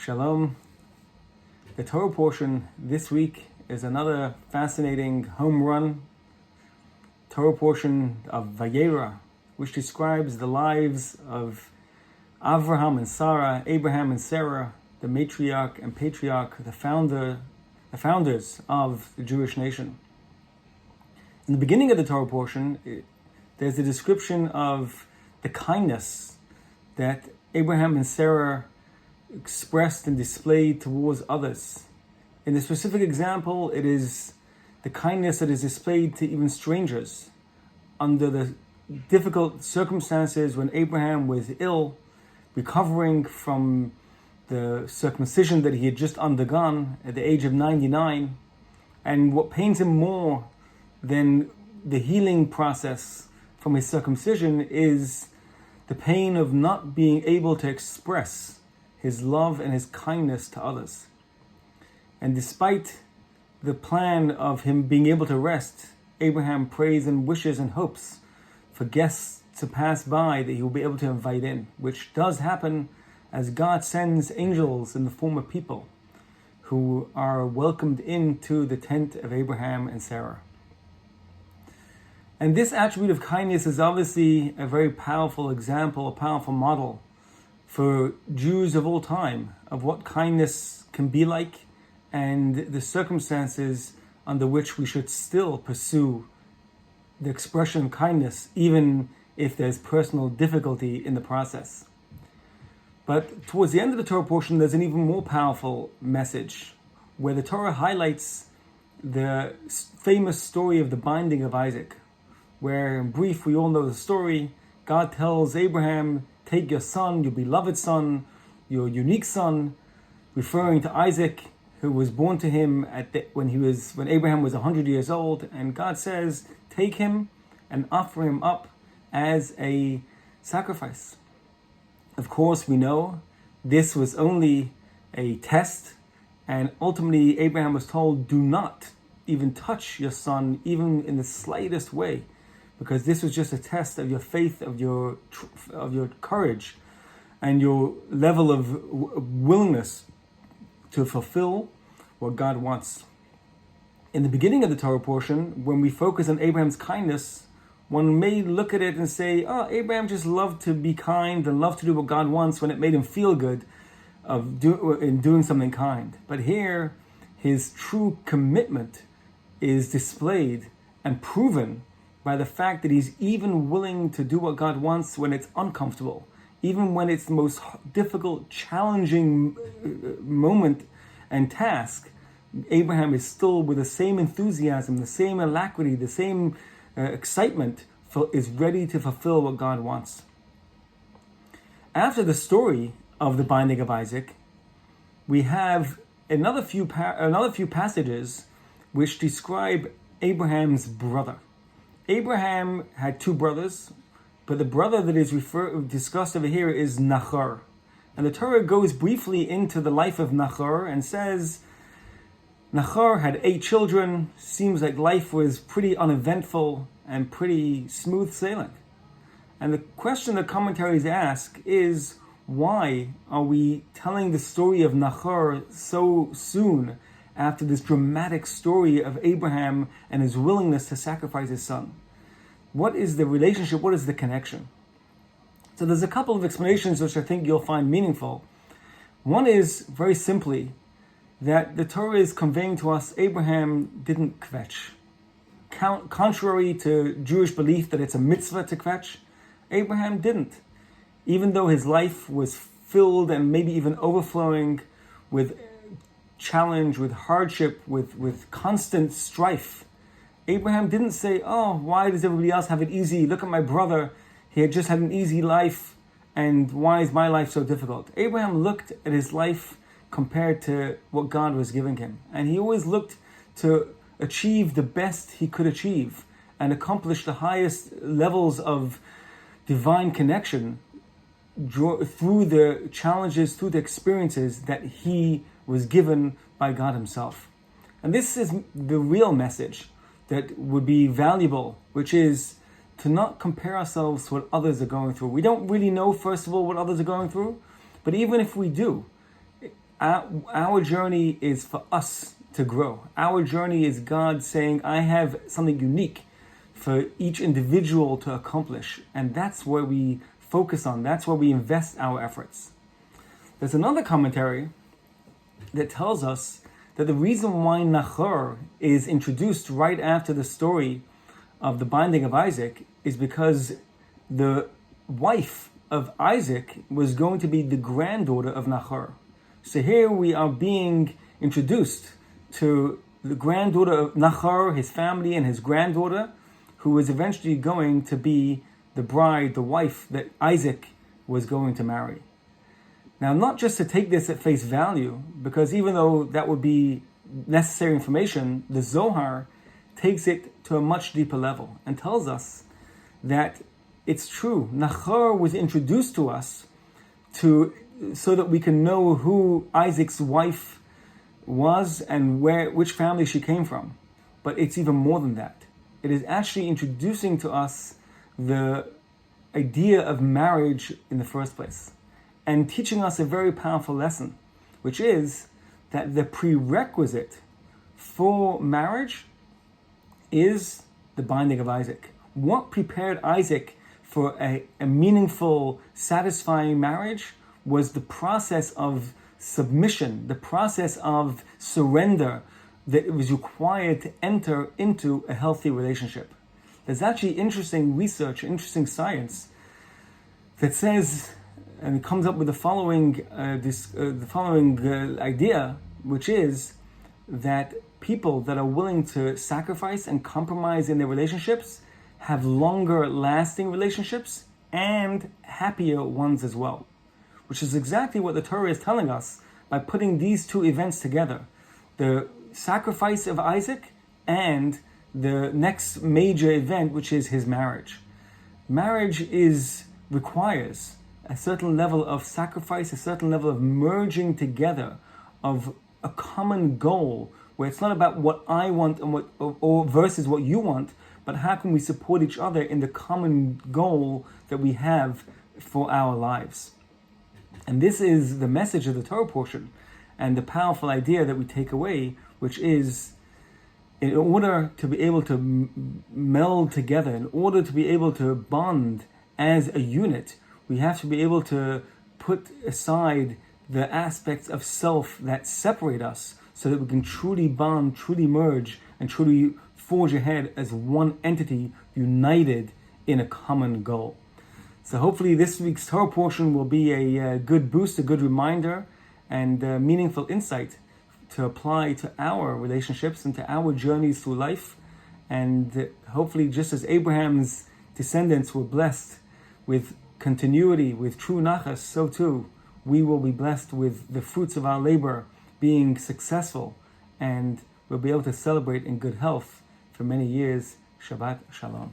Shalom. The Torah portion this week is another fascinating home run Torah portion of Vayera, which describes the lives of Avraham and Sarah, Abraham and Sarah, the matriarch and patriarch, the founders of the Jewish nation. In the beginning of the Torah portion, there's a description of the kindness that Abraham and Sarah expressed and displayed towards others. In the specific example, it is the kindness that is displayed to even strangers under the difficult circumstances when Abraham was ill, recovering from the circumcision that he had just undergone at the age of 99. And what pains him more than the healing process from his circumcision is the pain of not being able to express his love and his kindness to others. And despite the plan of him being able to rest, Abraham prays and wishes and hopes for guests to pass by that he will be able to invite in, which does happen as God sends angels in the form of people who are welcomed into the tent of Abraham and Sarah. And this attribute of kindness is obviously a very powerful example, a powerful model for Jews of all time of what kindness can be like and the circumstances under which we should still pursue the expression of kindness, even if there's personal difficulty in the process. But towards the end of the Torah portion, there's an even more powerful message where the Torah highlights the famous story of the binding of Isaac, where in brief, we all know the story. God tells Abraham, take your son, your beloved son, your unique son, referring to Isaac, who was born to him when Abraham was 100 years old. And God says, take him and offer him up as a sacrifice. Of course, we know this was only a test, and ultimately Abraham was told, do not even touch your son, even in the slightest way, because this was just a test of your faith, of your courage, and your level of willingness to fulfill what God wants. In the beginning of the Torah portion, when we focus on Abraham's kindness, one may look at it and say, oh, Abraham just loved to be kind and loved to do what God wants when it made him feel good in doing something kind. But here, his true commitment is displayed and proven by the fact that he's even willing to do what God wants when it's uncomfortable, even when it's the most difficult, challenging moment and task. Abraham is still, with the same enthusiasm, the same alacrity, the same excitement, is ready to fulfill what God wants. After the story of the binding of Isaac, we have another few passages which describe Abraham's brother. Abraham had two brothers, but the brother that is discussed over here is Nachor. And the Torah goes briefly into the life of Nachor and says, Nachor had 8 children. Seems like life was pretty uneventful and pretty smooth sailing. And the question that commentaries ask is, why are we telling the story of Nachor so soon after this dramatic story of Abraham and his willingness to sacrifice his son? What is the relationship? What is the connection? So there's a couple of explanations which I think you'll find meaningful. One is, very simply, that the Torah is conveying to us Abraham didn't kvetch. Contrary to Jewish belief that it's a mitzvah to kvetch, Abraham didn't. Even though his life was filled and maybe even overflowing with challenge, with hardship, with constant strife, Abraham didn't say, oh, why does everybody else have it easy? Look at my brother. He had just had an easy life, and why is my life so difficult? Abraham looked at his life compared to what God was giving him. And he always looked to achieve the best he could achieve and accomplish the highest levels of divine connection through the challenges, through the experiences that he was given by God himself. And this is the real message that would be valuable, which is to not compare ourselves to what others are going through. We don't really know, first of all, what others are going through, but even if we do, Our journey is for us to grow. Our journey is God saying, I have something unique for each individual to accomplish. And that's where we focus on. That's where we invest our efforts. There's another commentary that tells us that the reason why Nachor is introduced right after the story of the binding of Isaac is because the wife of Isaac was going to be the granddaughter of Nachor. So here we are being introduced to the granddaughter of Nachor, his family, and his granddaughter, who is eventually going to be the bride, the wife that Isaac was going to marry. Now, not just to take this at face value, because even though that would be necessary information, the Zohar takes it to a much deeper level and tells us that it's true. Nachor was introduced to us so that we can know who Isaac's wife was and which family she came from. But it's even more than that. It is actually introducing to us the idea of marriage in the first place, and teaching us a very powerful lesson, which is that the prerequisite for marriage is the binding of Isaac. What prepared Isaac for a meaningful, satisfying marriage was the process of submission, the process of surrender that was required to enter into a healthy relationship. There's actually interesting research, interesting science that says, and it comes up with the following idea, which is that people that are willing to sacrifice and compromise in their relationships have longer lasting relationships and happier ones as well, which is exactly what the Torah is telling us by putting these two events together: the sacrifice of Isaac and the next major event, which is his marriage. Marriage requires a certain level of sacrifice, a certain level of merging together of a common goal, where it's not about what I want and or versus what you want, but how can we support each other in the common goal that we have for our lives. And this is the message of the Torah portion and the powerful idea that we take away, which is, in order to be able to meld together, in order to be able to bond as a unit, we have to be able to put aside the aspects of self that separate us so that we can truly bond, truly merge, and truly forge ahead as one entity united in a common goal. So hopefully this week's Torah portion will be a good boost, a good reminder, and meaningful insight to apply to our relationships and to our journeys through life. And hopefully, just as Abraham's descendants were blessed with continuity, with true nachas, so too we will be blessed with the fruits of our labor being successful, and we'll be able to celebrate in good health for many years. Shabbat Shalom.